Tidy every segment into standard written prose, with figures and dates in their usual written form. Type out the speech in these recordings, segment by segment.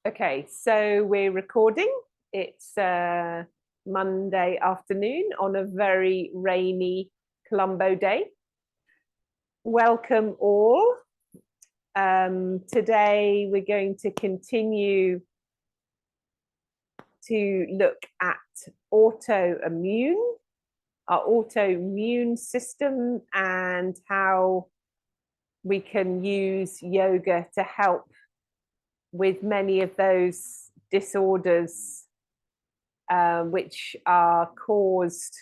Okay, so we're recording. It's Monday afternoon on a very rainy Colombo day. Welcome all. Today we're going to continue to look at autoimmune, our autoimmune system, and how we can use yoga to help with many of those disorders which are caused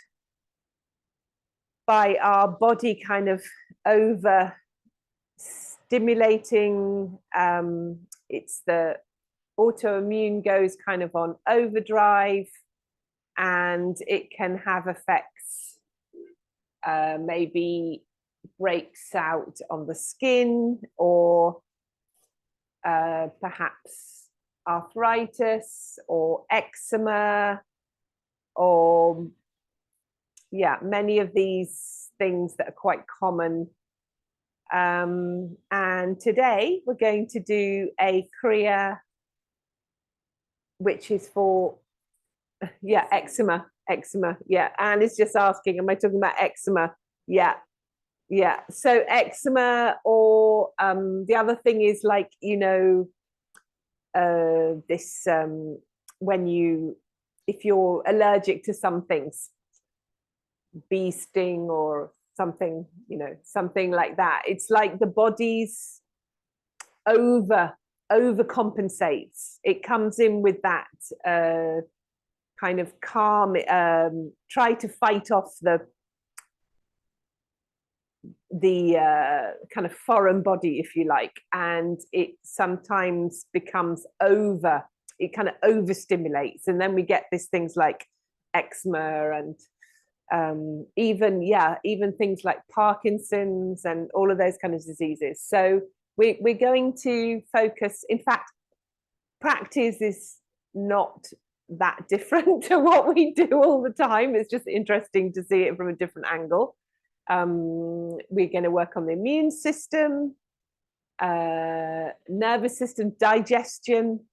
by our body kind of over stimulating. It's the autoimmune goes kind of on overdrive, and it can have effects, maybe breaks out on the skin, or perhaps arthritis or eczema, or many of these things that are quite common. And today we're going to do a Kriya, which is for eczema. And it's just asking, am I talking about eczema? So eczema, or the other thing is, like, this if you're allergic to some things, bee sting or something, something like that. It's like the body's overcompensates. It comes in with that kind of calm, try to fight off the kind of foreign body, if you like, and it sometimes becomes it kind of overstimulates, and then we get these things like eczema, and even things like Parkinson's and all of those kind of diseases. So we're going to focus. In fact, practice is not that different to what we do all the time. It's just interesting to see it from a different angle. We're going to work on the immune system, nervous system, digestion,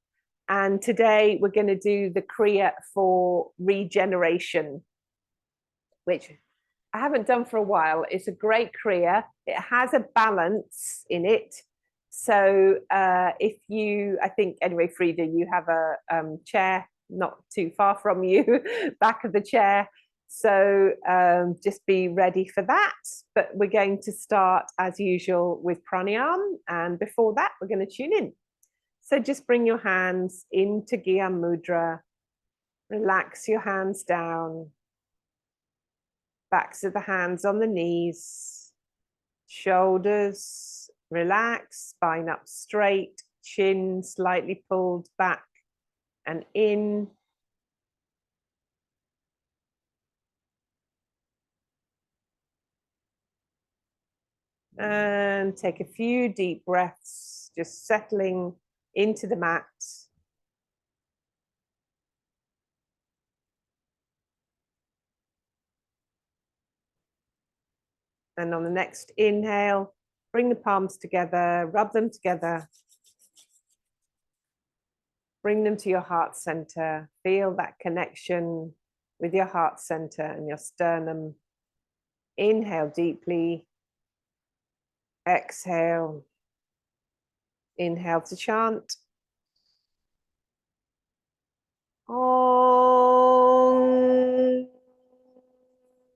and today we're going to do the Kriya for regeneration, which I haven't done for a while. It's a great Kriya. It has a balance in it. So if you, I think, anyway, Frida, you have a chair not too far from you, back of the chair. So just be ready for that. But we're going to start, as usual, with pranayama. And before that, we're going to tune in. So just bring your hands into Gya Mudra. Relax your hands down. Backs of the hands on the knees. Shoulders relaxed, spine up straight, chin slightly pulled back and in. And take a few deep breaths, just settling into the mat. And on the next inhale, bring the palms together, rub them together. Bring them to your heart center. Feel that connection with your heart center and your sternum. Inhale deeply. Exhale. Inhale to chant. Om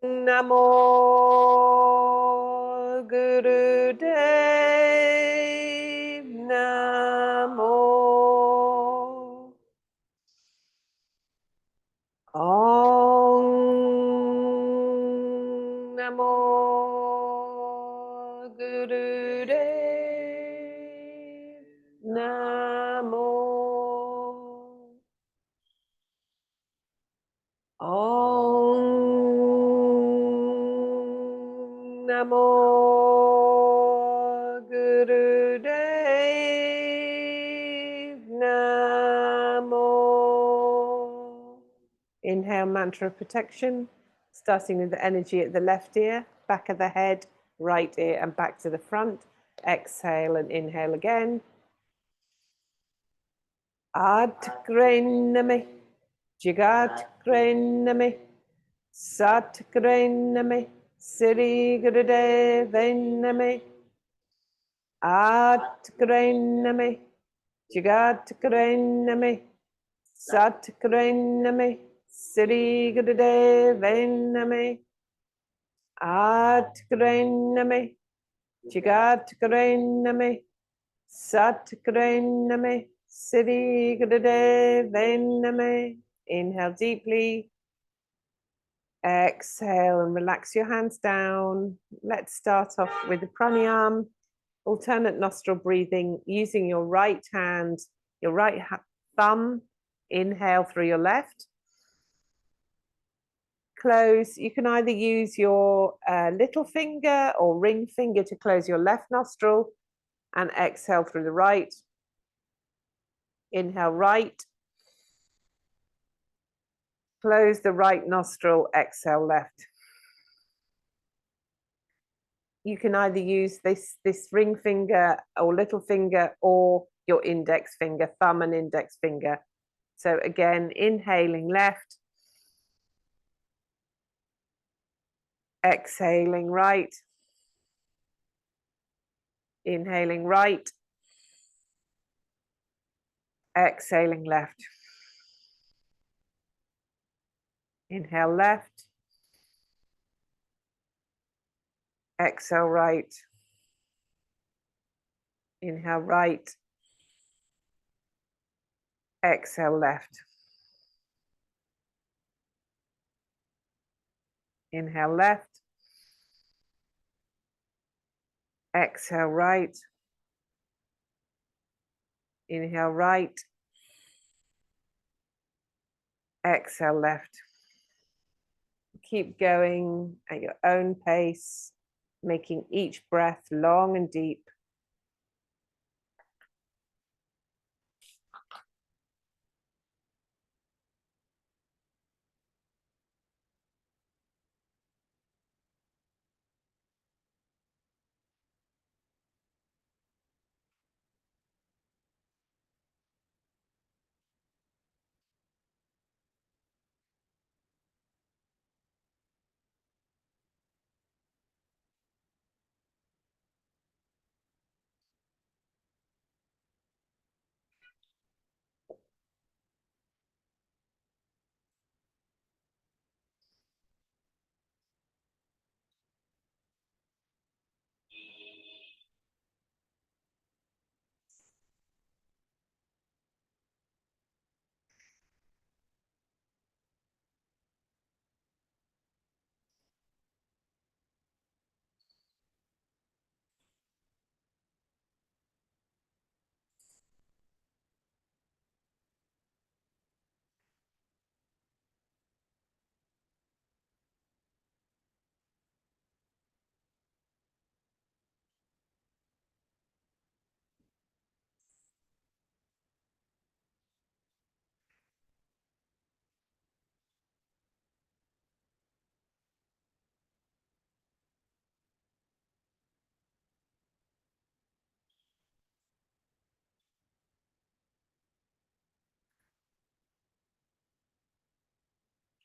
Namo Gurudev Namo. Om Namo Gurudev Namo. Om Namo Gurudev Namo. Inhale, mantra of protection, starting with the energy at the left ear, back of the head, right ear, and back to the front. Exhale and inhale again. Atgrename, Jigatgrename, Satgrename, Siri Gurudevaname, Atgrename, Jigatgrename, Satgrename, Siri Gurudevaname, Atgrename, Jigatgrename, Satgrename, Siri Gurudevaname. Inhale deeply. Exhale and relax your hands down. Let's start off with the pranayam, alternate nostril breathing, using your right hand, your right thumb. Inhale through your left. Close. You can either use your little finger or ring finger to close your left nostril and exhale through the right. Inhale right. Close the right nostril, exhale left. You can either use this ring finger or little finger or your index finger, thumb and index finger. So again, inhaling left, exhaling right, inhaling right, exhaling left. Inhale left, exhale right, inhale right, exhale left. Inhale left, exhale right, inhale right, exhale left. Keep going at your own pace, making each breath long and deep.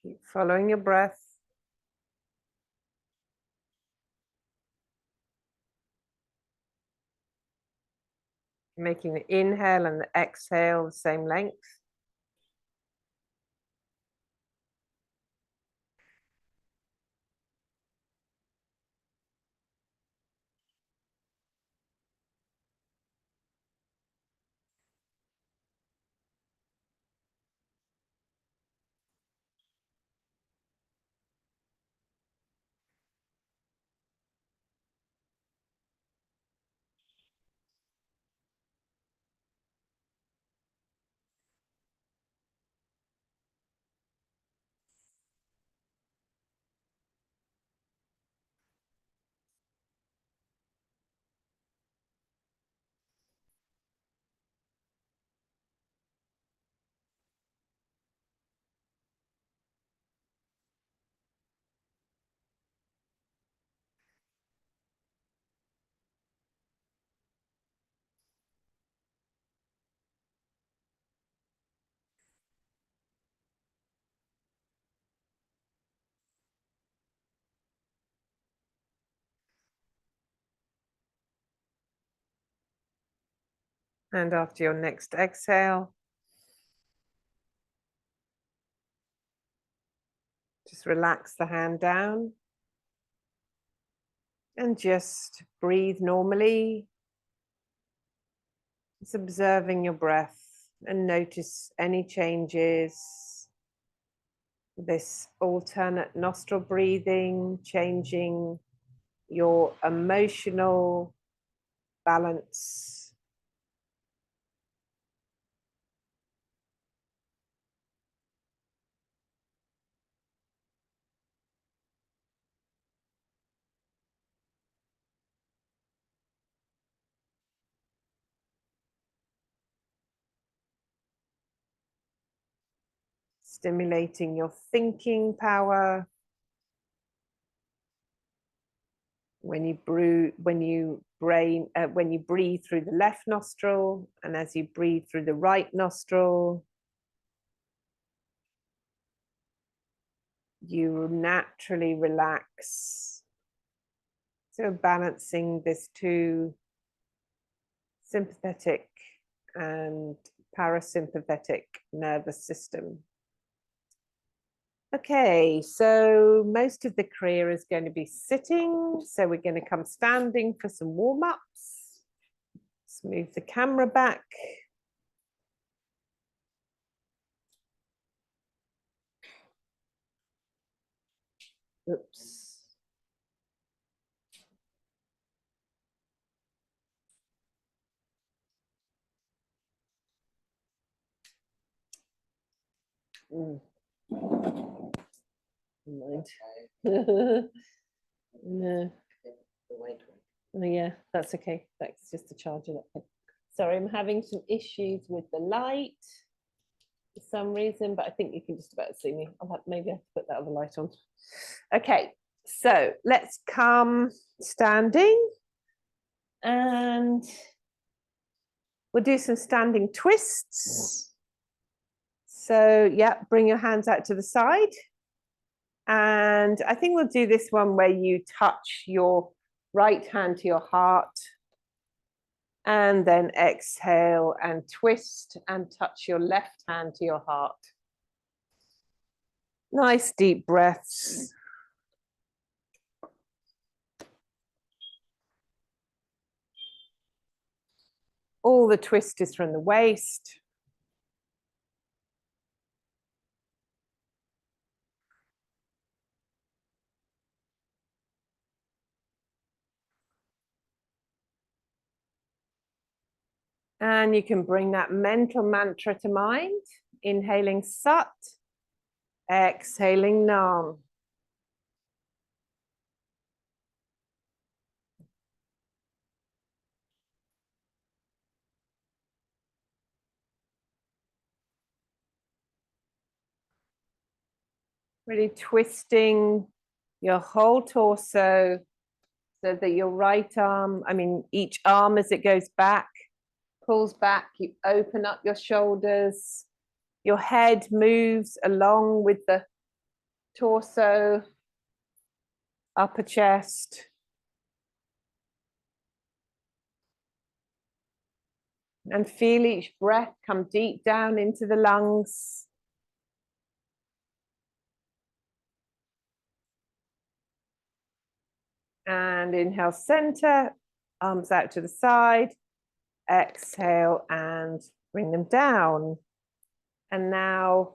Keep following your breath. Making the inhale and the exhale the same length. And after your next exhale, just relax the hand down and just breathe normally. Just observing your breath and notice any changes. This alternate nostril breathing, changing your emotional balance. Stimulating your thinking power. When you breathe through the left nostril, and as you breathe through the right nostril, you naturally relax. So balancing this two sympathetic and parasympathetic nervous system. Okay, so most of the Kriya is going to be sitting. So we're going to come standing for some warm-ups. Let's move the camera back. Oops. Mind. No. Oh, yeah, that's okay. That's just the charger. Sorry, I'm having some issues with the light for some reason, but I think you can just about see me. Maybe have to put that other light on. Okay, so let's come standing and we'll do some standing twists. So yeah, bring your hands out to the side. And I think we'll do this one where you touch your right hand to your heart and then exhale and twist and touch your left hand to your heart. Nice deep breaths. All the twist is from the waist. And you can bring that mental mantra to mind. Inhaling Sat, exhaling Nam. Really twisting your whole torso so that your right arm, each arm as it goes back, pulls back, you open up your shoulders, your head moves along with the torso, upper chest. And feel each breath come deep down into the lungs. And inhale, center, arms out to the side. Exhale and bring them down. And now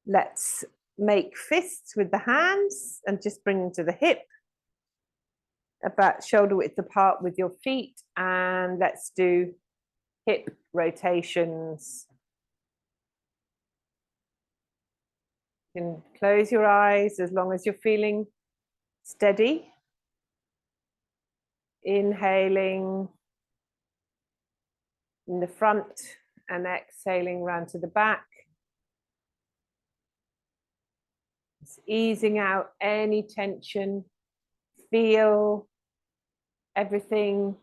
let's make fists with the hands and just bring them to the hip, about shoulder width apart with your feet. And let's do hip rotations. You can close your eyes as long as you're feeling steady. Inhaling in the front and exhaling round to the back. Just easing out any tension. Feel everything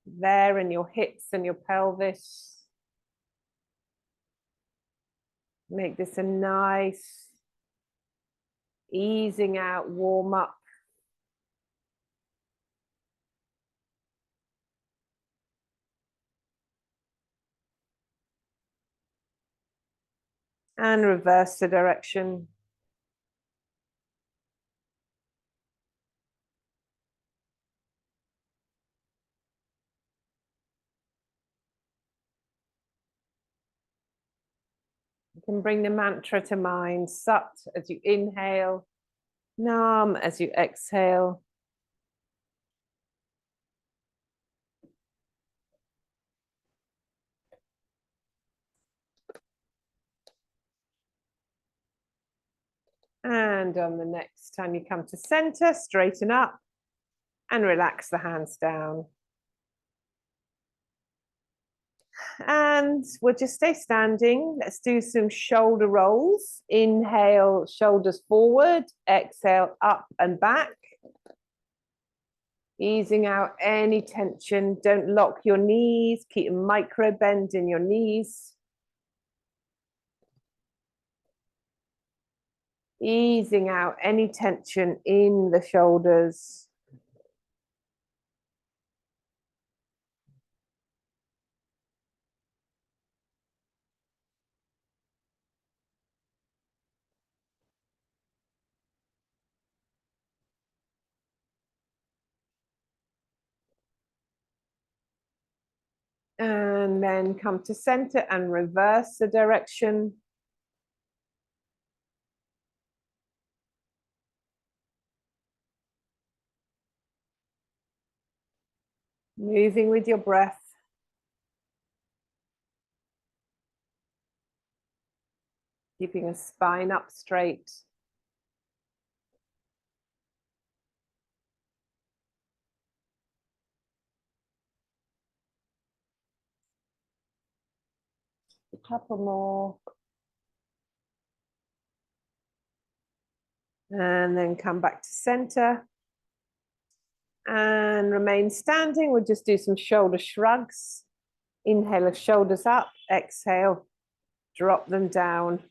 there in your hips and your pelvis. Make this a nice easing out warm up. And reverse the direction. You can bring the mantra to mind, Sat as you inhale, Nam as you exhale. And on the next time you come to center, straighten up and relax the hands down. And we'll just stay standing. Let's do some shoulder rolls. Inhale, shoulders forward. Exhale, up and back. Easing out any tension. Don't lock your knees. Keep a micro bend in your knees. Easing out any tension in the shoulders. And then come to center and reverse the direction. Moving with your breath. Keeping a spine up straight. A couple more. And then come back to center. And remain standing. We'll just do some shoulder shrugs. Inhale the shoulders up. Exhale, drop them down.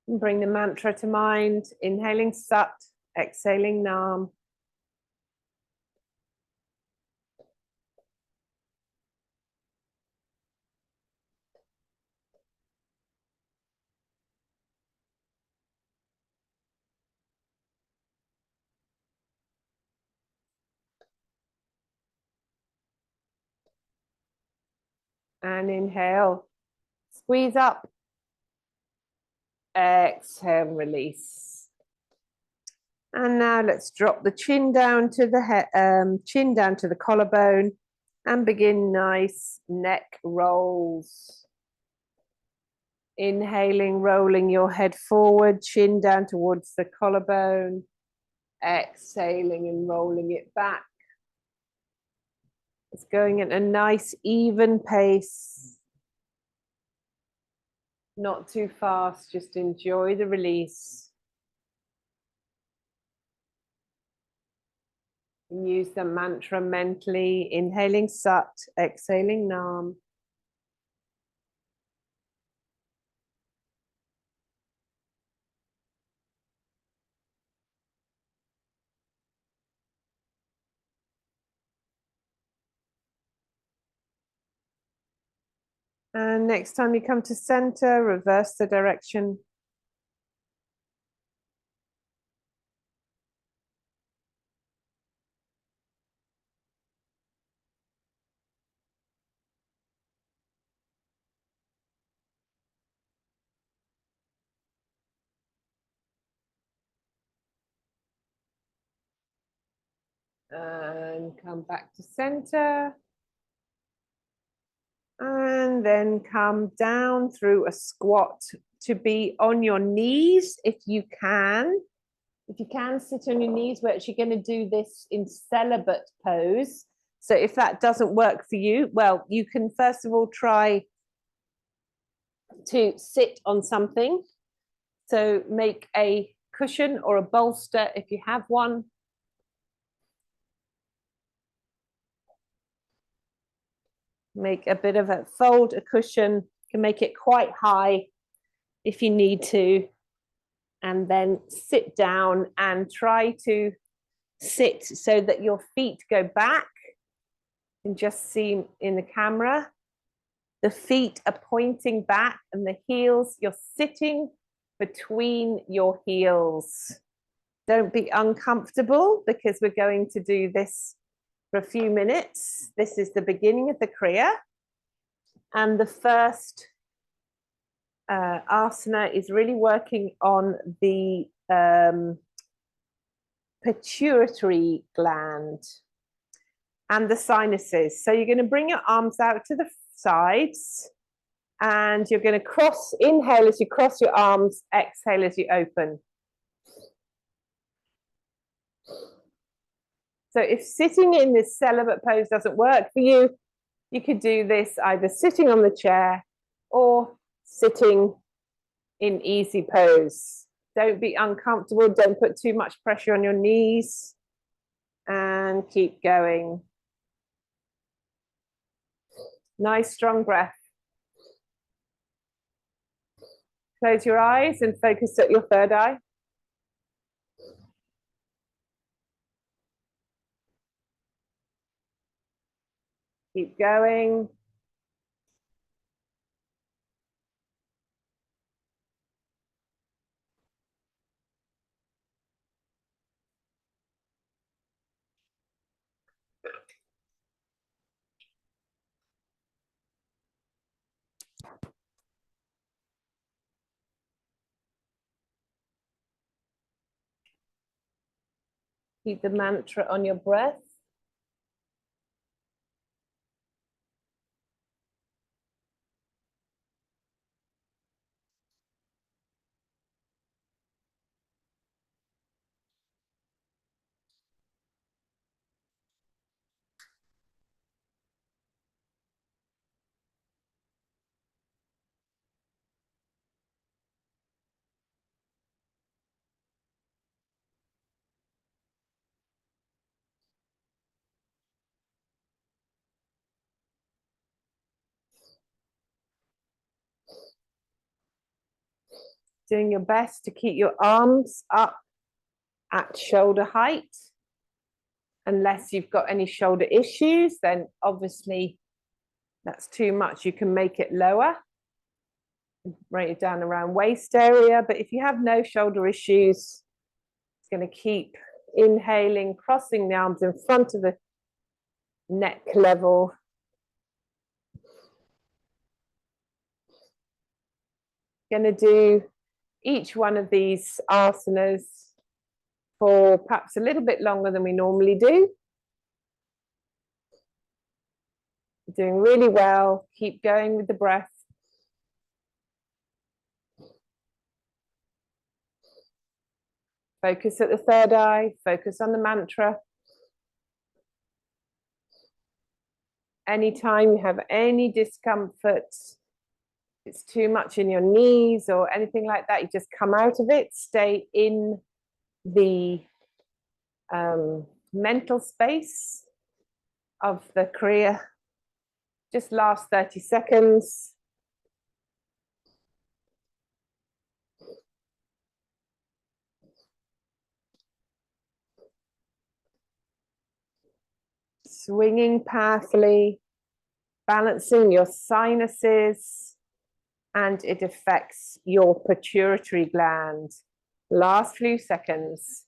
And bring the mantra to mind. Inhaling Sat, exhaling Nam. And inhale, squeeze up. Exhale, release. And now let's drop the chin down to the head, chin down to the collarbone, and begin nice neck rolls. Inhaling, rolling your head forward, chin down towards the collarbone. Exhaling and rolling it back. It's going at a nice even pace. Not too fast, just enjoy the release. And use the mantra mentally, inhaling Sat, exhaling Nam. And next time you come to center, reverse the direction. And come back to center. And then come down through a squat to be on your knees if you can. If you can sit on your knees, we're actually going to do this in celibate pose. So if that doesn't work for you, well, you can first of all try to sit on something. So make a cushion or a bolster if you have one. Make a bit of a fold, a cushion, you can make it quite high if you need to, and then sit down and try to sit so that your feet go back. You can just see in the camera, the feet are pointing back and the heels, you're sitting between your heels. Don't be uncomfortable because we're going to do this for a few minutes. This is the beginning of the Kriya. And the first asana is really working on the pituitary gland and the sinuses. So you're going to bring your arms out to the sides and you're going to cross, inhale as you cross your arms, exhale as you open. So if sitting in this celibate pose doesn't work for you, you could do this either sitting on the chair or sitting in easy pose. Don't be uncomfortable. Don't put too much pressure on your knees and keep going. Nice, strong breath. Close your eyes and focus at your third eye. Keep going. Keep the mantra on your breath. Doing your best to keep your arms up at shoulder height. Unless you've got any shoulder issues, then obviously that's too much. You can make it lower. Bring it down around waist area. But if you have no shoulder issues, it's going to keep inhaling, crossing the arms in front of the neck level. Going to do each one of these asanas for perhaps a little bit longer than we normally do. Doing really well. Keep going with the breath. Focus at the third eye. Focus on the mantra. Anytime you have any discomfort, it's too much in your knees or anything like that, you just come out of it. Stay in the mental space of the Kriya. Just last 30 seconds. Swinging powerfully, balancing your sinuses, and it affects your pituitary gland. Last few seconds.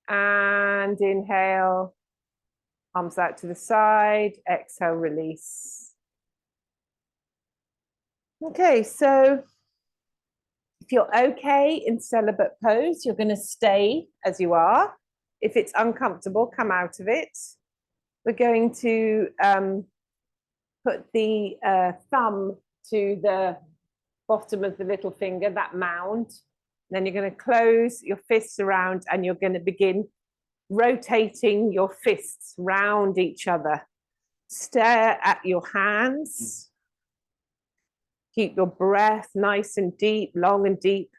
And inhale, arms out to the side, exhale, release. Okay, so if you're okay in celibate pose, you're going to stay as you are. If it's uncomfortable, come out of it. We're going to put the thumb to the bottom of the little finger, that mound. Then you're going to close your fists around and you're going to begin rotating your fists round each other. Stare at your hands. Keep your breath nice and deep, long and deep.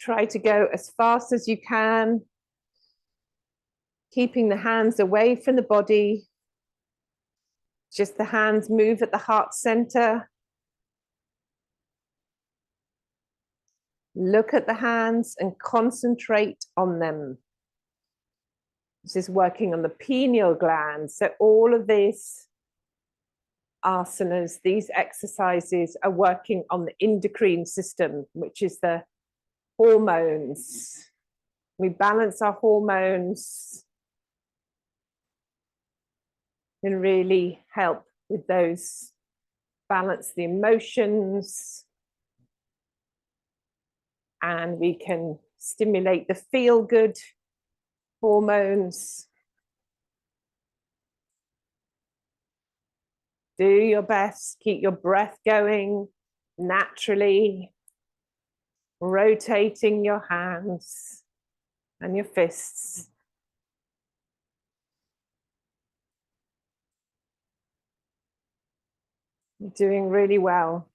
Try to go as fast as you can. Keeping the hands away from the body. Just the hands move at the heart center. Look at the hands and concentrate on them. This is working on the pineal glands. So all of these asanas, these exercises are working on the endocrine system, which is the hormones. We balance our hormones and really help with those, balance the emotions, and we can stimulate the feel-good hormones. Do your best, keep your breath going naturally, rotating your hands and your fists. You're doing really well.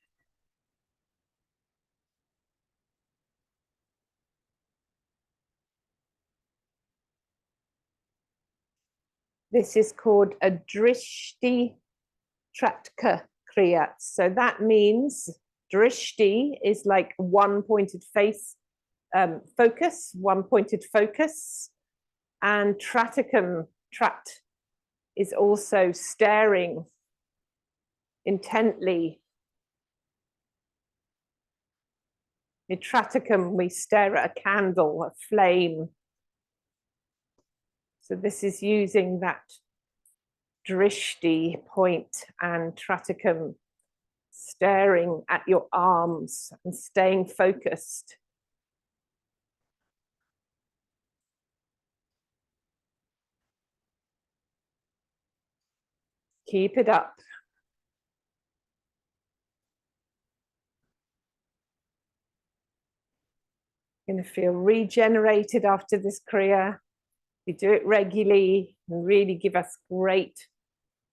This is called a drishti tratka kriya. So that means drishti is like one pointed face, focus, one pointed focus. And tratakam, trat, is also staring intently. In tratakam, we stare at a candle, a flame. So this is using that drishti point and tratakam, staring at your arms and staying focused. Keep it up. You're going to feel regenerated after this kriya. You do it regularly and really give us great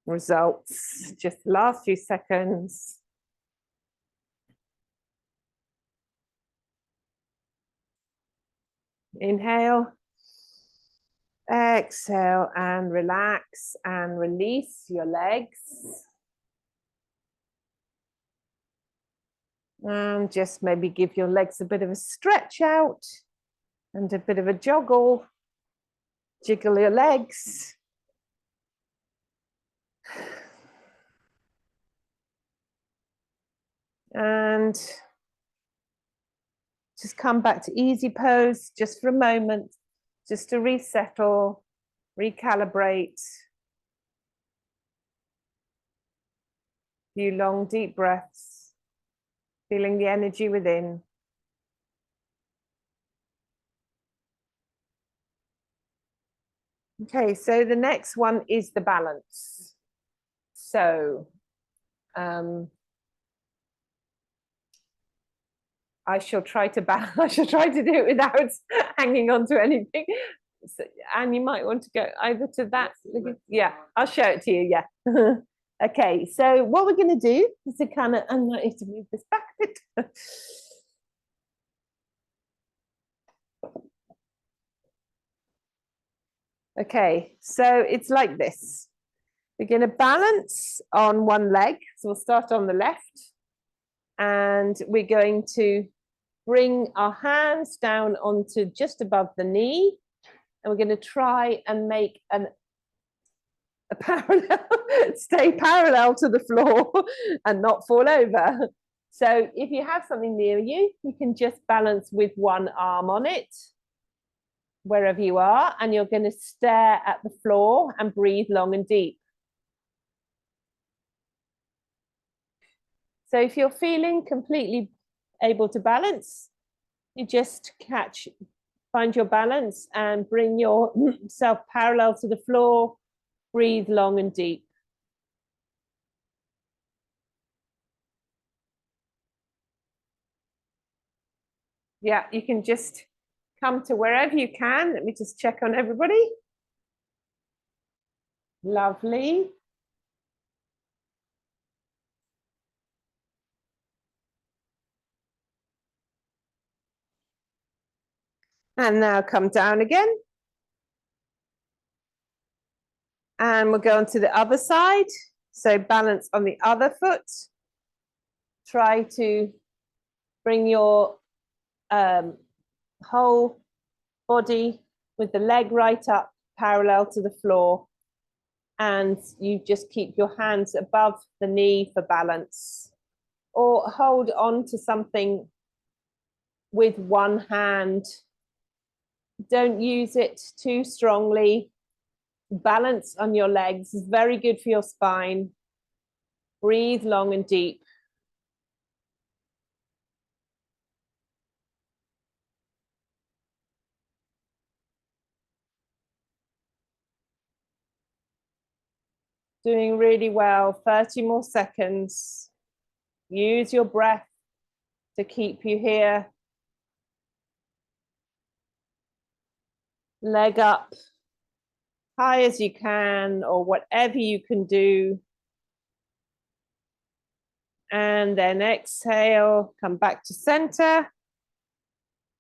results. Just the last few seconds. Inhale. Exhale and relax and release your legs. And just maybe give your legs a bit of a stretch out and a bit of a joggle. Jiggle your legs. And just come back to easy pose just for a moment, just to resettle, recalibrate. Few long, deep breaths, feeling the energy within. Okay, so the next one is the balance. So I shall try to do it without hanging on to anything. So, and you might want to go either to that. Yeah, I'll show it to you. Yeah. Okay, so what we're going to do is to kind of, I need to move this back a bit. Okay, so it's like this. We're going to balance on one leg. So we'll start on the left. And we're going to bring our hands down onto just above the knee. And we're going to try and make a parallel, stay parallel to the floor and not fall over. So if you have something near you, you can just balance with one arm on it, wherever you are, and you're going to stare at the floor and breathe long and deep. So if you're feeling completely able to balance, you just find your balance and bring yourself parallel to the floor, breathe long and deep. Yeah, you can just come to wherever you can. Let me just check on everybody. Lovely. And now come down again. And we'll go on to the other side. So balance on the other foot. Try to bring your whole body with the leg right up, parallel to the floor. And you just keep your hands above the knee for balance. Or hold on to something with one hand. Don't use it too strongly. Balance on your legs is very good for your spine. Breathe long and deep. Doing really well. 30 more seconds. Use your breath to keep you here. Leg up high as you can, or whatever you can do. And then exhale, come back to center.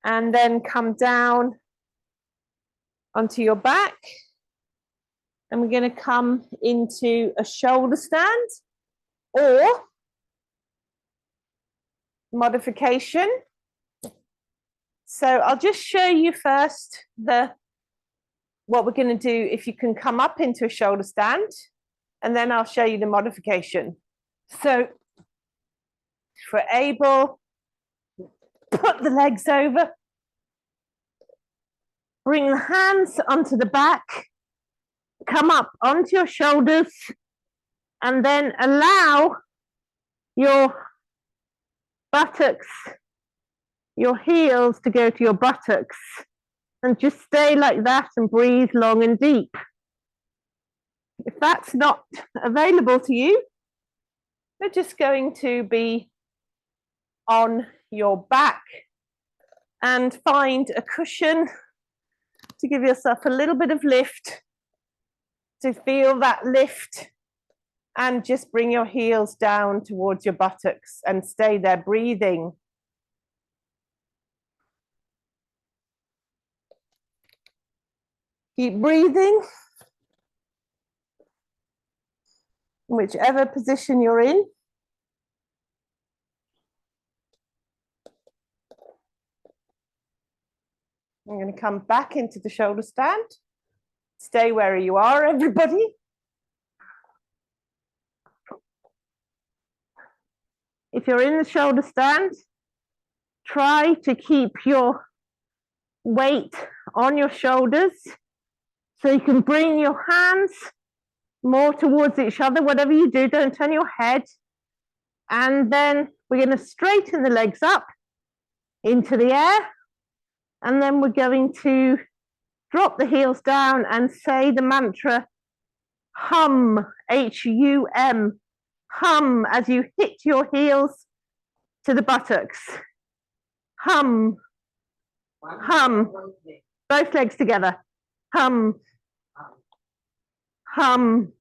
And then come down onto your back. And we're going to come into a shoulder stand or modification. So I'll just show you first what we're going to do if you can come up into a shoulder stand, and then I'll show you the modification. So if we're able, put the legs over, bring the hands onto the back, come up onto your shoulders, and then allow your buttocks, your heels to go to your buttocks, and just stay like that and breathe long and deep. If that's not available to you, we're just going to be on your back and find a cushion to give yourself a little bit of lift, to feel that lift, and just bring your heels down towards your buttocks and stay there breathing. Keep breathing, whichever position you're in. I'm going to come back into the shoulder stand. Stay where you are, everybody. If you're in the shoulder stand, try to keep your weight on your shoulders so you can bring your hands more towards each other. Whatever you do, don't turn your head. And then we're going to straighten the legs up into the air. And then we're going to drop the heels down and say the mantra hum, H-U-M, hum, as you hit your heels to the buttocks. Hum, hum, both legs together. Hum, hum,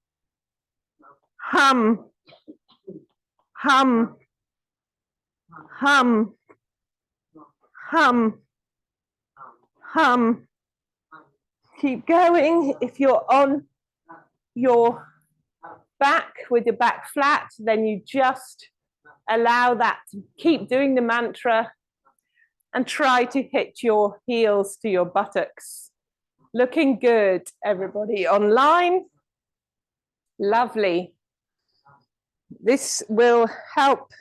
hum, hum, hum, hum, hum. Keep going. If you're on your back with your back flat, then you just allow that to keep doing the mantra and try to hit your heels to your buttocks. Looking good, everybody online. Lovely. This will help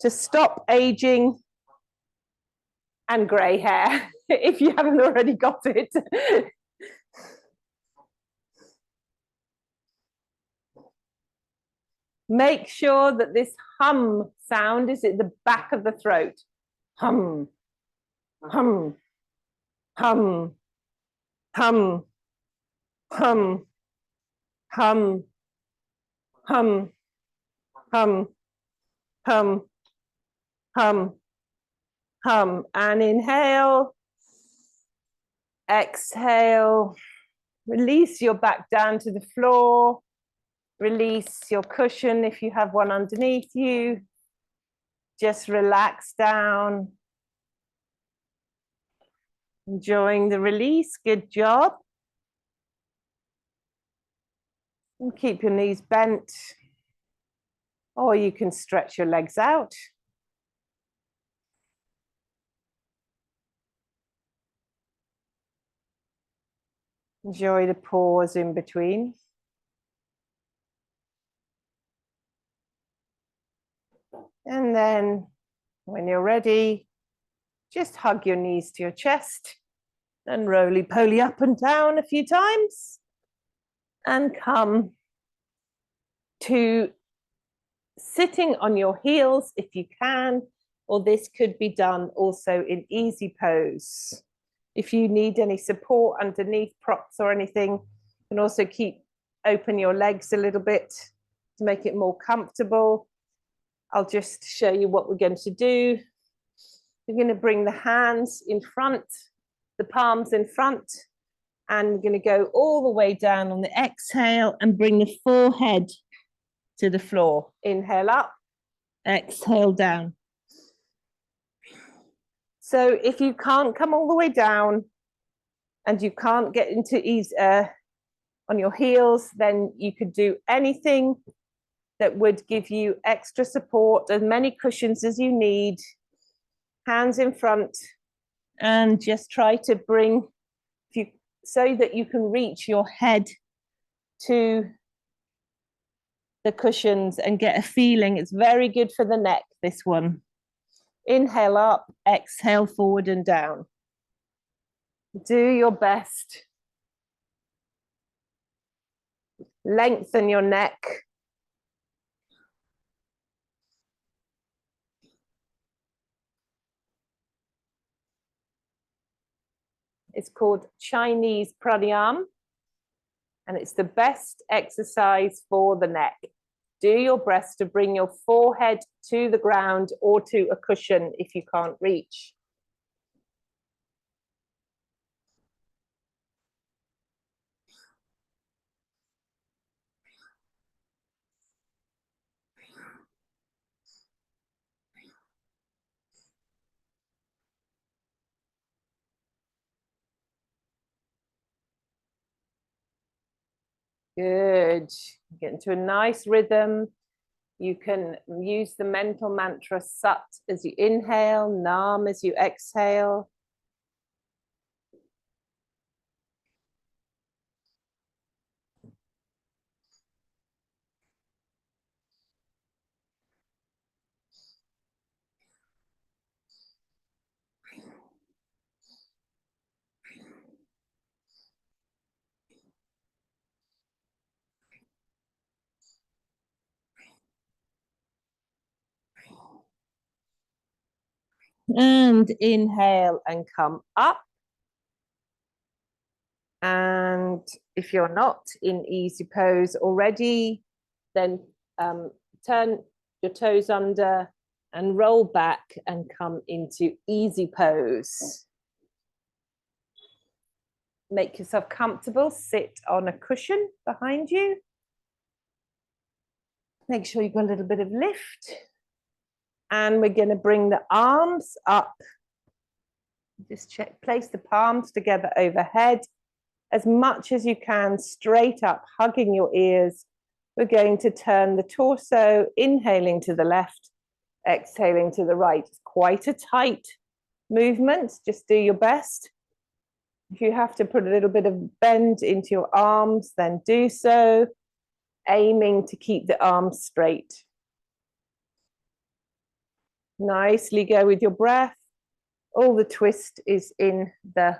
to stop aging and grey hair if you haven't already got it. Make sure that this hum sound is at the back of the throat. Hum, hum, hum, hum, hum, hum, hum, hum, hum, hum, hum. And inhale, exhale, release your back down to the floor. Release your cushion if you have one underneath you. Just relax down. Enjoying the release. Good job. And keep your knees bent, or you can stretch your legs out. Enjoy the pause in between. And then when you're ready, just hug your knees to your chest and roly-poly up and down a few times. And come to sitting on your heels if you can, or this could be done also in easy pose. If you need any support underneath props or anything, you can also open your legs a little bit to make it more comfortable. I'll just show you what we're going to do. We're going to bring the hands in front, the palms in front, and we're going to go all the way down on the exhale and bring the forehead to the floor. Inhale up, exhale down. So if you can't come all the way down and you can't get into ease on your heels, then you could do anything that would give you extra support, as many cushions as you need, hands in front, and just try to bring so that you can reach your head to the cushions and get a feeling. It's very good for the neck, this one. Inhale up, exhale forward and down. Do your best. Lengthen your neck. It's called Chinese pranayama, and it's the best exercise for the neck. Do your best to bring your forehead to the ground or to a cushion if you can't reach. Good. Get into a nice rhythm. You can use the mental mantra Sat as you inhale, Nam as you exhale. And inhale and come up. And if you're not in easy pose already, then turn your toes under and roll back and come into easy pose. Make yourself comfortable, sit on a cushion behind you. Make sure you've got a little bit of lift. And we're going to bring the arms up. Just place the palms together overhead as much as you can, straight up, hugging your ears. We're going to turn the torso, inhaling to the left, exhaling to the right. It's quite a tight movement. Just do your best. If you have to put a little bit of bend into your arms, then do so, aiming to keep the arms straight. Nicely go with your breath. All the twist is in the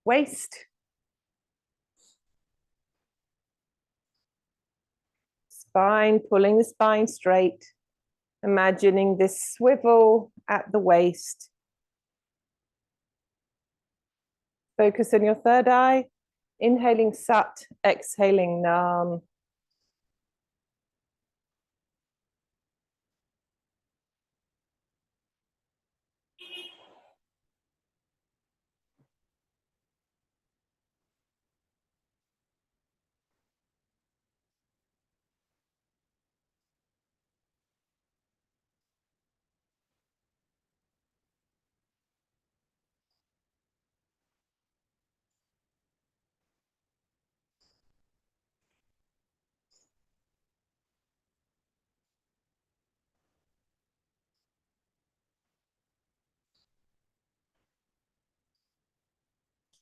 waist. Spine, pulling the spine straight. Imagining this swivel at the waist. Focus on your third eye. Inhaling Sat, exhaling Nam.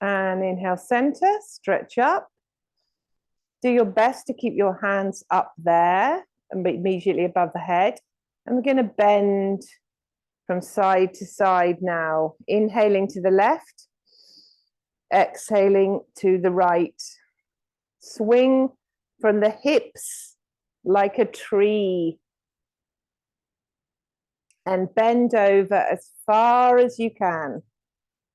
And inhale, center, stretch up. Do your best to keep your hands up there and immediately above the head. And we're going to bend from side to side now. Inhaling to the left, exhaling to the right. Swing from the hips like a tree. And bend over as far as you can.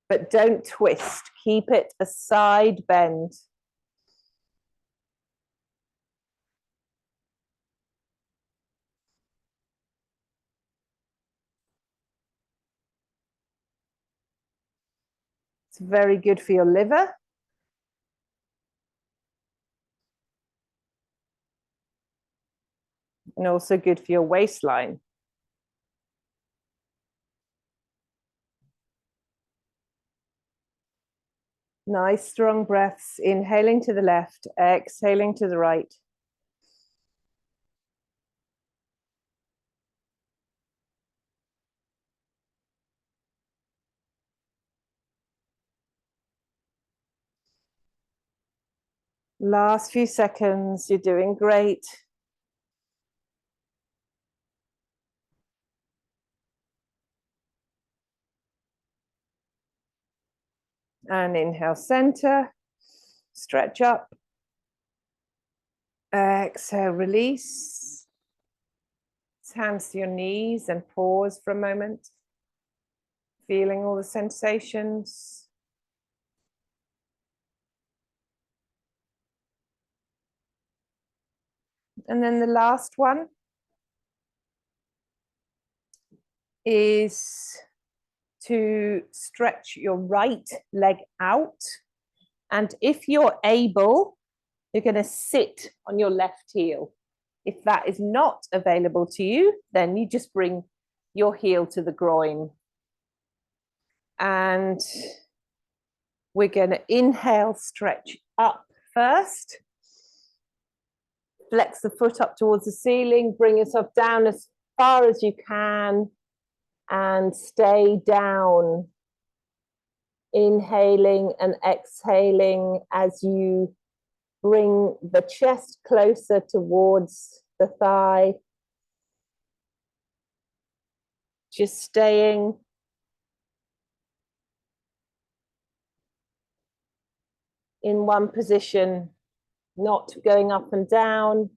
But don't twist. Keep it a side bend. It's very good for your liver. And also good for your waistline. Nice strong breaths. Inhaling to the left, exhaling to the right. Last few seconds, you're doing great. And inhale, center, stretch up. Exhale, release. Hands to your knees and pause for a moment. Feeling all the sensations. And then the last one is to stretch your right leg out. And if you're able, you're going to sit on your left heel. If that is not available to you, then you just bring your heel to the groin. And we're going to inhale, stretch up first. Flex the foot up towards the ceiling, bring yourself down as far as you can, and stay down. Inhaling and exhaling as you bring the chest closer towards the thigh. Just staying. In one position, not going up and down.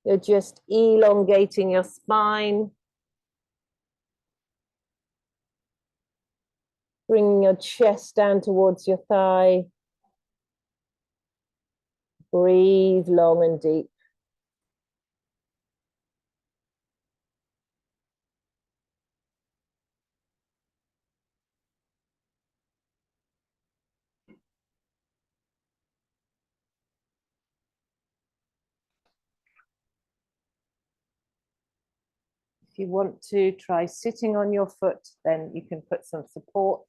You're just elongating your spine. Bringing your chest down towards your thigh. Breathe long and deep. If you want to try sitting on your foot, then you can put some support.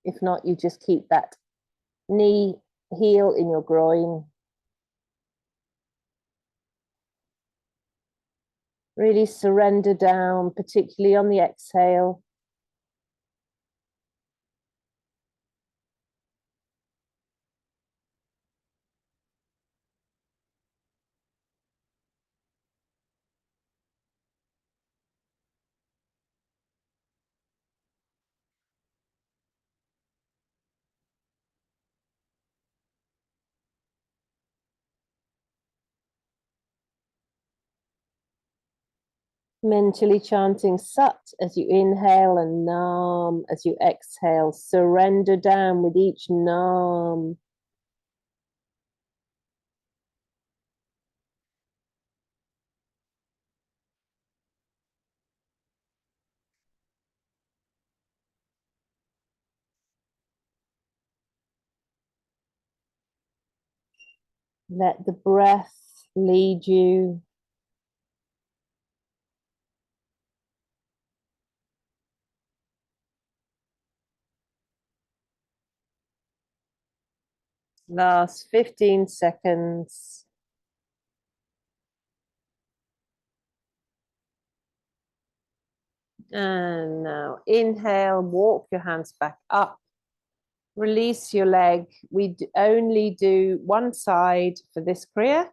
If not, you just keep that knee, heel in your groin. Really surrender down, particularly on the exhale. Mentally chanting Sat as you inhale and Nam as you exhale. Surrender down with each Nam. Let the breath lead you. Last 15 seconds. And now inhale, walk your hands back up. Release your leg. We only do one side for this Kriya.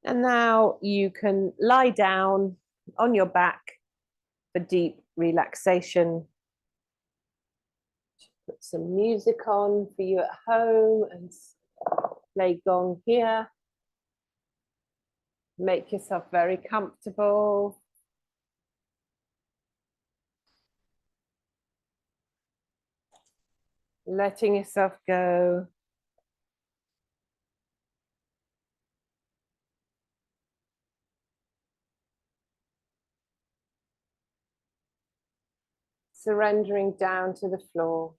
And now you can lie down on your back for deep relaxation. Put some music on for you at home and play gong here. Make yourself very comfortable. Letting yourself go. Surrendering down to the floor.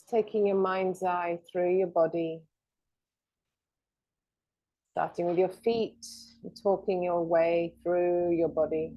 Taking your mind's eye through your body, starting with your feet, and talking your way through your body.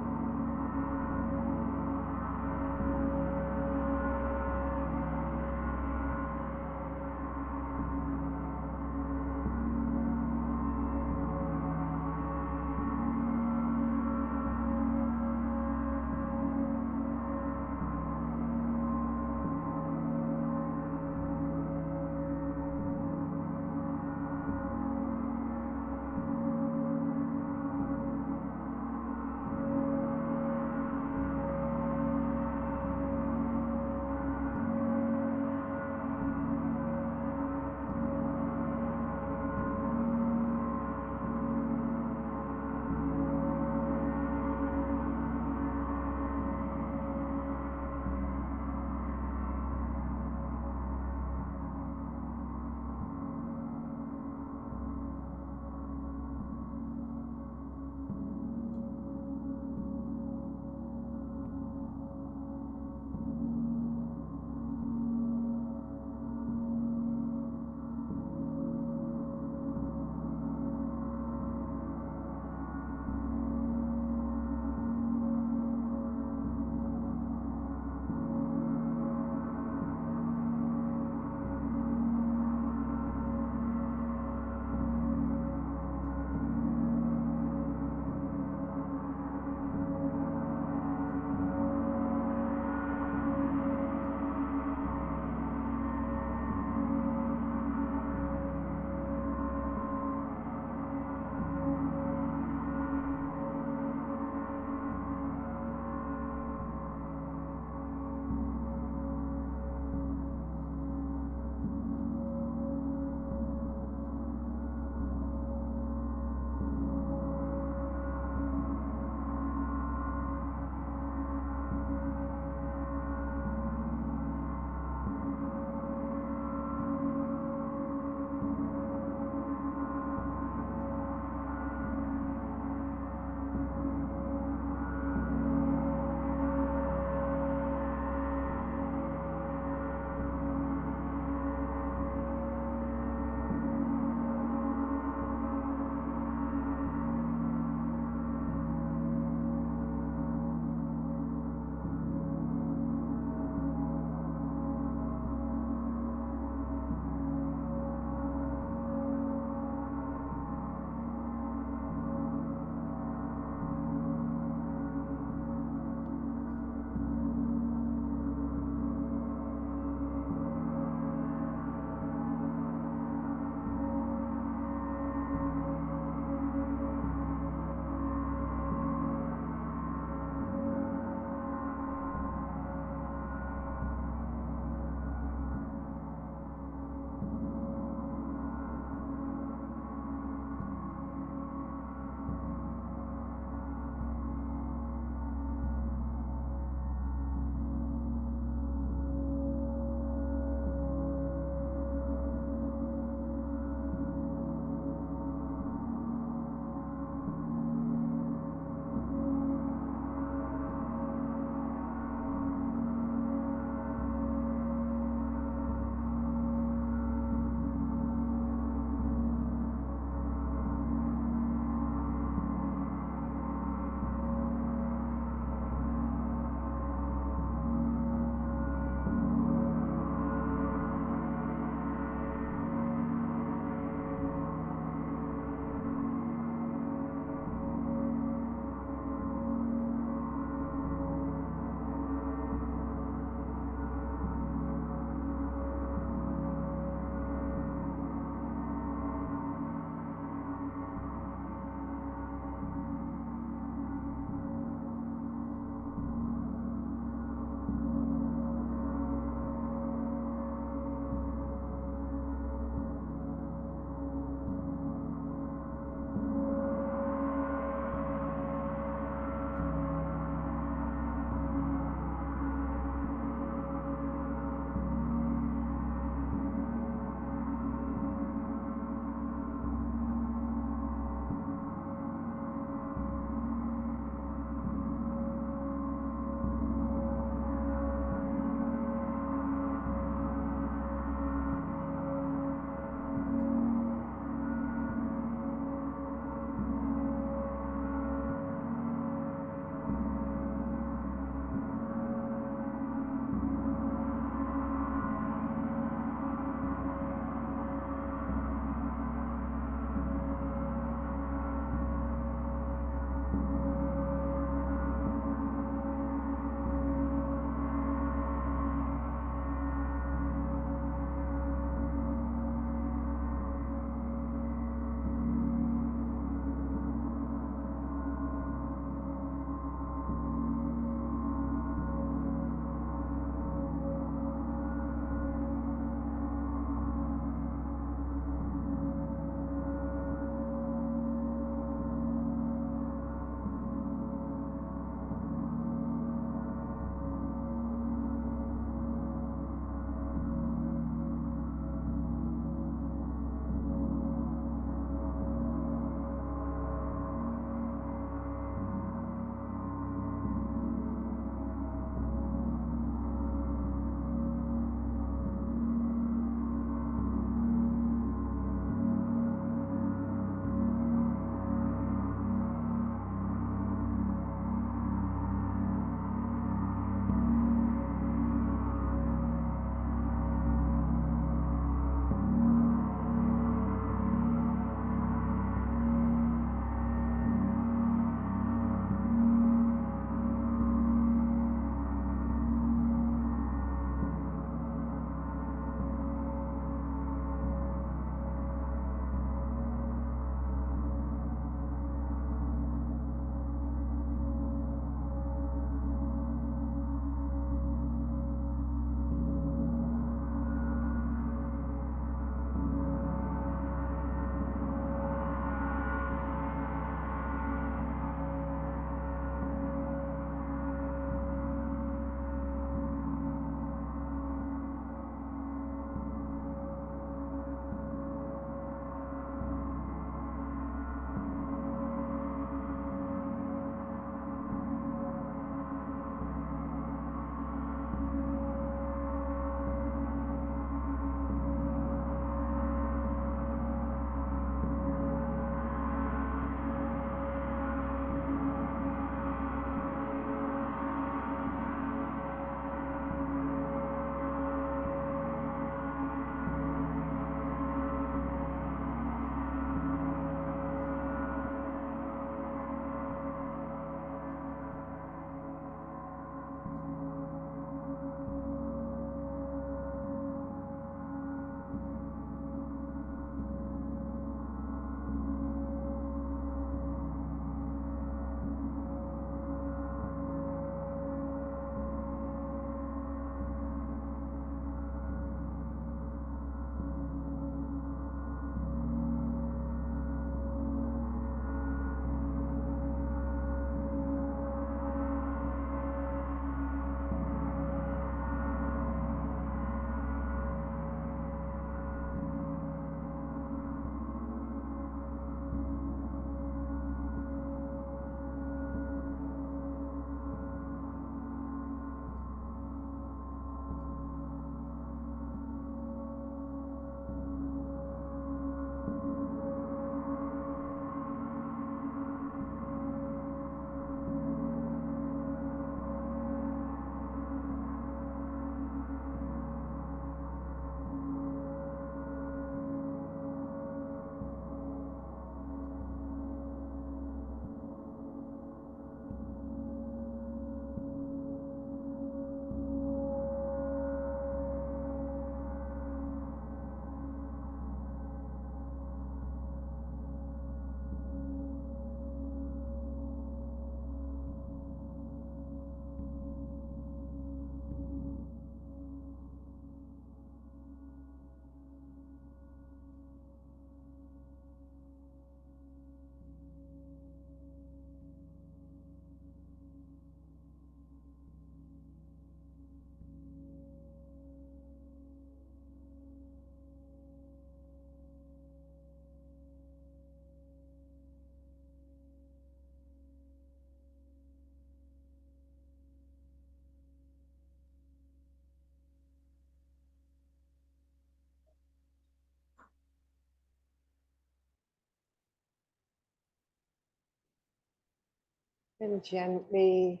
And gently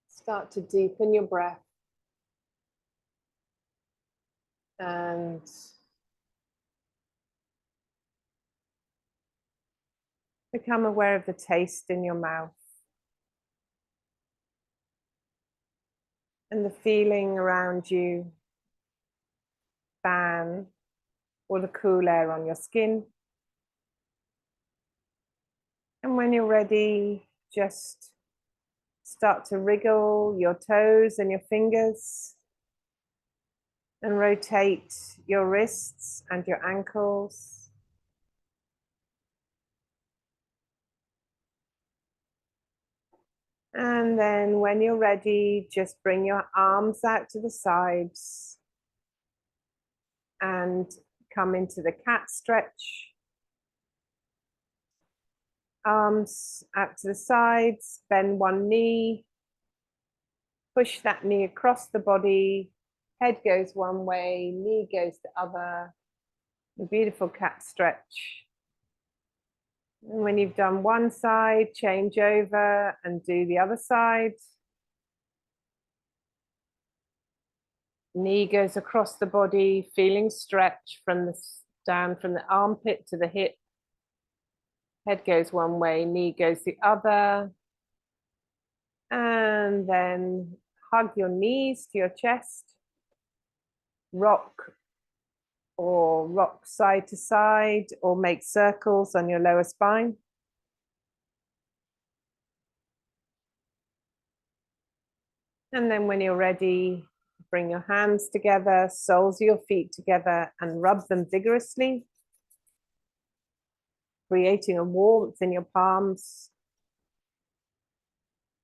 start to deepen your breath and become aware of the taste in your mouth and the feeling around you, fan or the cool air on your skin. And when you're ready, just start to wriggle your toes and your fingers and rotate your wrists and your ankles. And then when you're ready, just bring your arms out to the sides and come into the cat stretch. Arms out to the sides, bend one knee, push that knee across the body, head goes one way, knee goes the other. A beautiful cat stretch. And when you've done one side, change over and do the other side. Knee goes across the body, feeling stretch from the down from the armpit to the hip. Head goes one way, knee goes the other. And then hug your knees to your chest. Rock side to side or make circles on your lower spine. And then when you're ready, bring your hands together, soles of your feet together, and rub them vigorously, creating a warmth in your palms.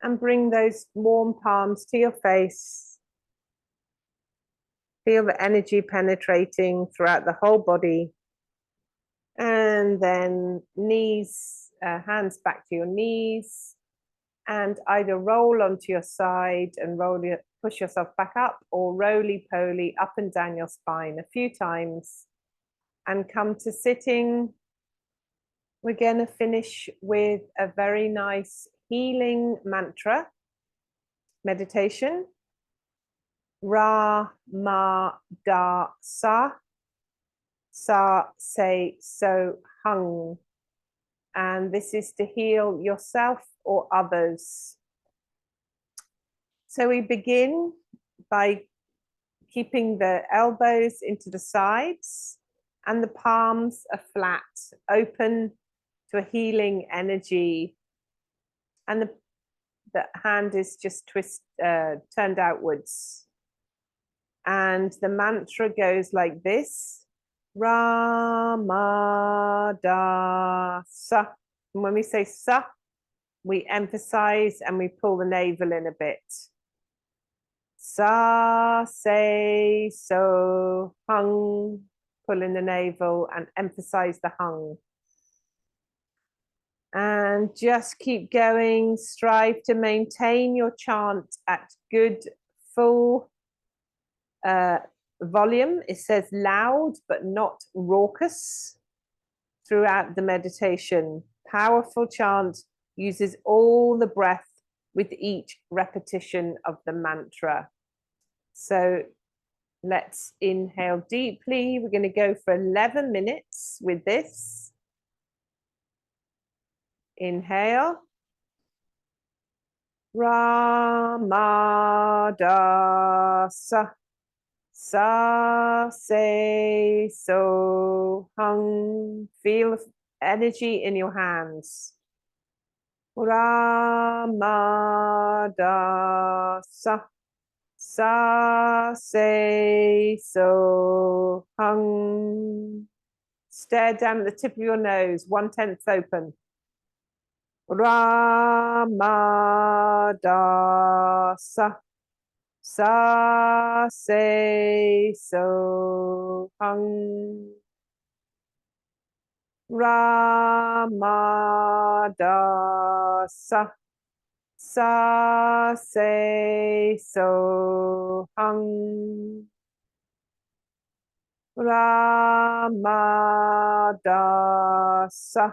And bring those warm palms to your face. Feel the energy penetrating throughout the whole body. And then knees, hands back to your knees, and either roll onto your side and push yourself back up, or roly-poly up and down your spine a few times and come to sitting. We're going to finish with a very nice healing mantra meditation. Ra, ma, da, sa. Sa, say, so, hung. And this is to heal yourself or others. So we begin by keeping the elbows into the sides and the palms are flat, open to a healing energy. And the hand is just turned outwards. And the mantra goes like this: Ra, ma, da, sa. And when we say sa, we emphasize and we pull the navel in a bit. Sa, say, so, hung, pull in the navel and emphasize the hung. And just keep going. Strive to maintain your chant at good, full volume. It says loud, but not raucous throughout the meditation. Powerful chant uses all the breath with each repetition of the mantra. So let's inhale deeply. We're going to go for 11 minutes with this. Inhale. Ra, ma, da, sa. Sa, say, so, hung. Feel energy in your hands. Ra, ma, da, sa. Sa, say, so, hung. Stare down at the tip of your nose, 1/10 open. Ra, ma, da, sa. Sa, say, so, hung. Ra, ma, da, sa. Sa, say, so, hung. Ra, ma, da, sa.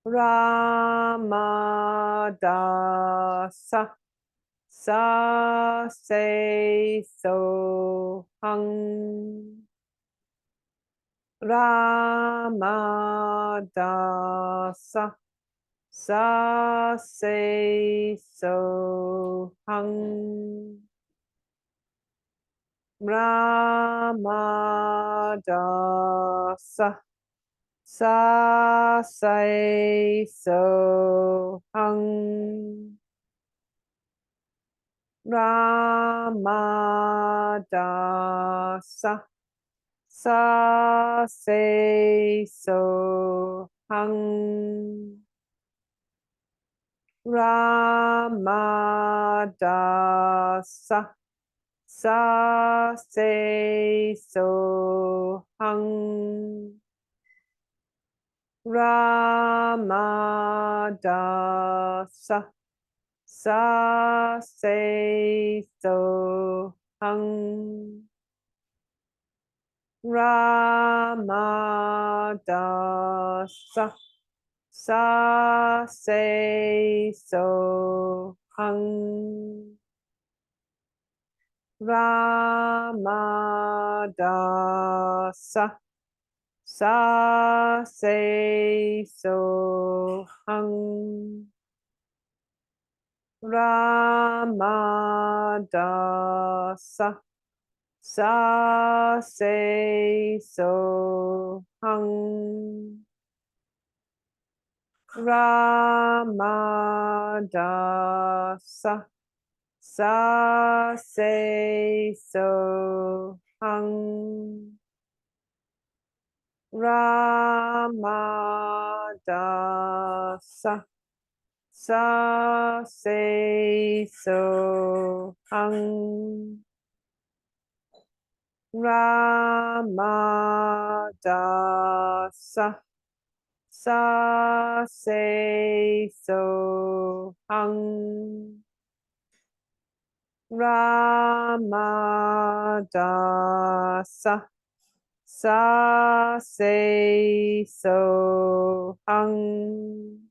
Ramadasa sa se so hung. Ramadasa sa se so hung. Ramadasa sa se so hung. Ramadasa sa se so hung. Ramadasa sa se so hung. Ramadasa sa se so hung. Ramadasa sa se so hung. Ramadasa sa se so hung. Ramadasa sa se so hung. Ramadasa sa se so hung. Ramadasa sa se so hung. Ramadasa sa se so hung. Ramadasa sa se so hung.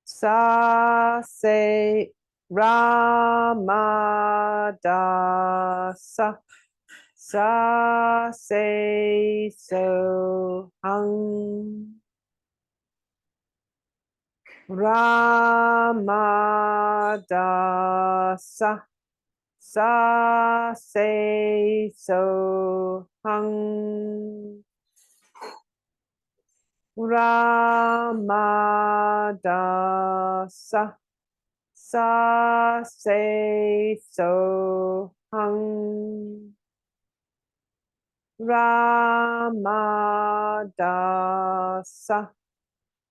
Sa se Ramadasa sa se so hung. Ramadasa sa se so hung. Ramadasa sa se so hung. Ramadasa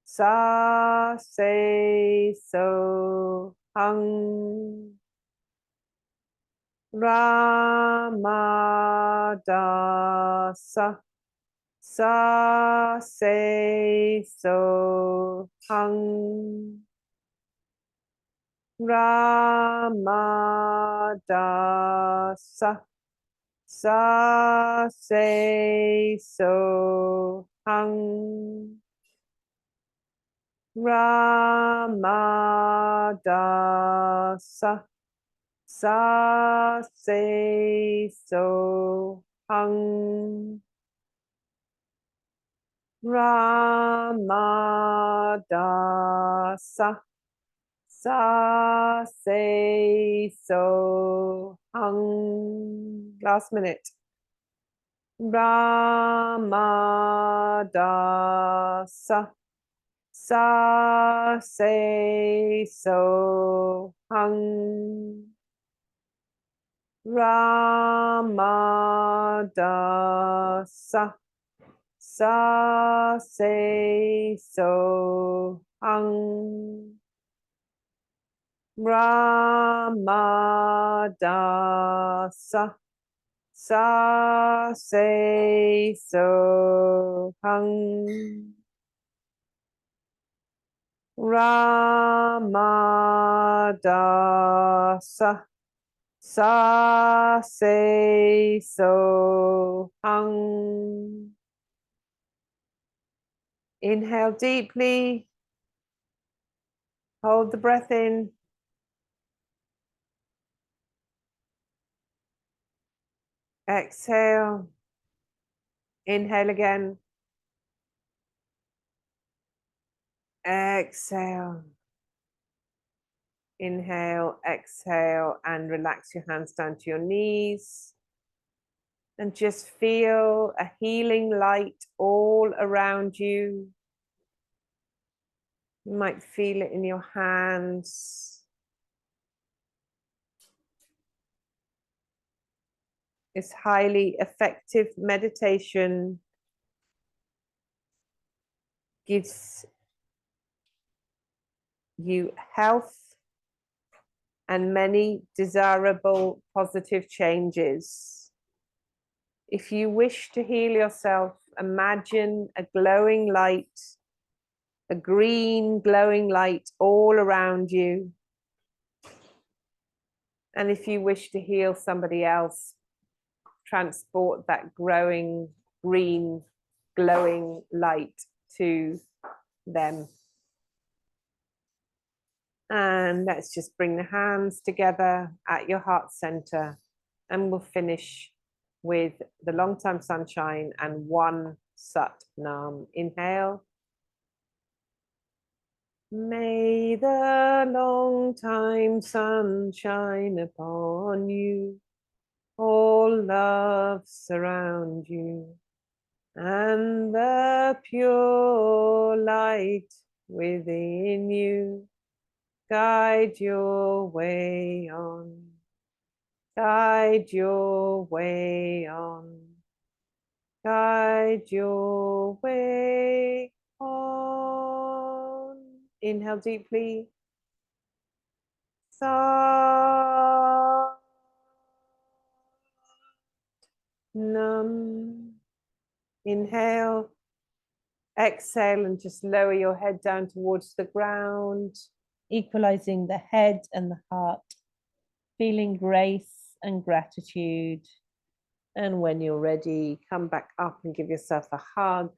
sa se so hung. Ramadasa sa se so hung. Ramadasa sa se so hung. Ramadasa sa se so hung. Ramadasa sa se so hung. Last minute. Ramadasa sa se so hung. Ramadasa sa se so hung. Ramadasa sa se so hung. Ramadasa sa se so hung. Inhale deeply. Hold the breath in. Exhale. Inhale again. Exhale. Inhale, exhale, and relax your hands down to your knees. And just feel a healing light all around you. You might feel it in your hands. This highly effective meditation gives you health and many desirable positive changes. If you wish to heal yourself, imagine a glowing light, a green glowing light all around you. And if you wish to heal somebody else, transport that growing green glowing light to them. And let's just bring the hands together at your heart center, and we'll finish with the long time sunshine and one Sat Nam. Inhale. May the long time sun shine upon you, all love surround you, and the pure light within you guide your way on, guide your way on, guide your way on. Inhale deeply. Sat Nam. Inhale. Exhale and just lower your head down towards the ground, equalizing the head and the heart, feeling grace and gratitude. And when you're ready, come back up and give yourself a hug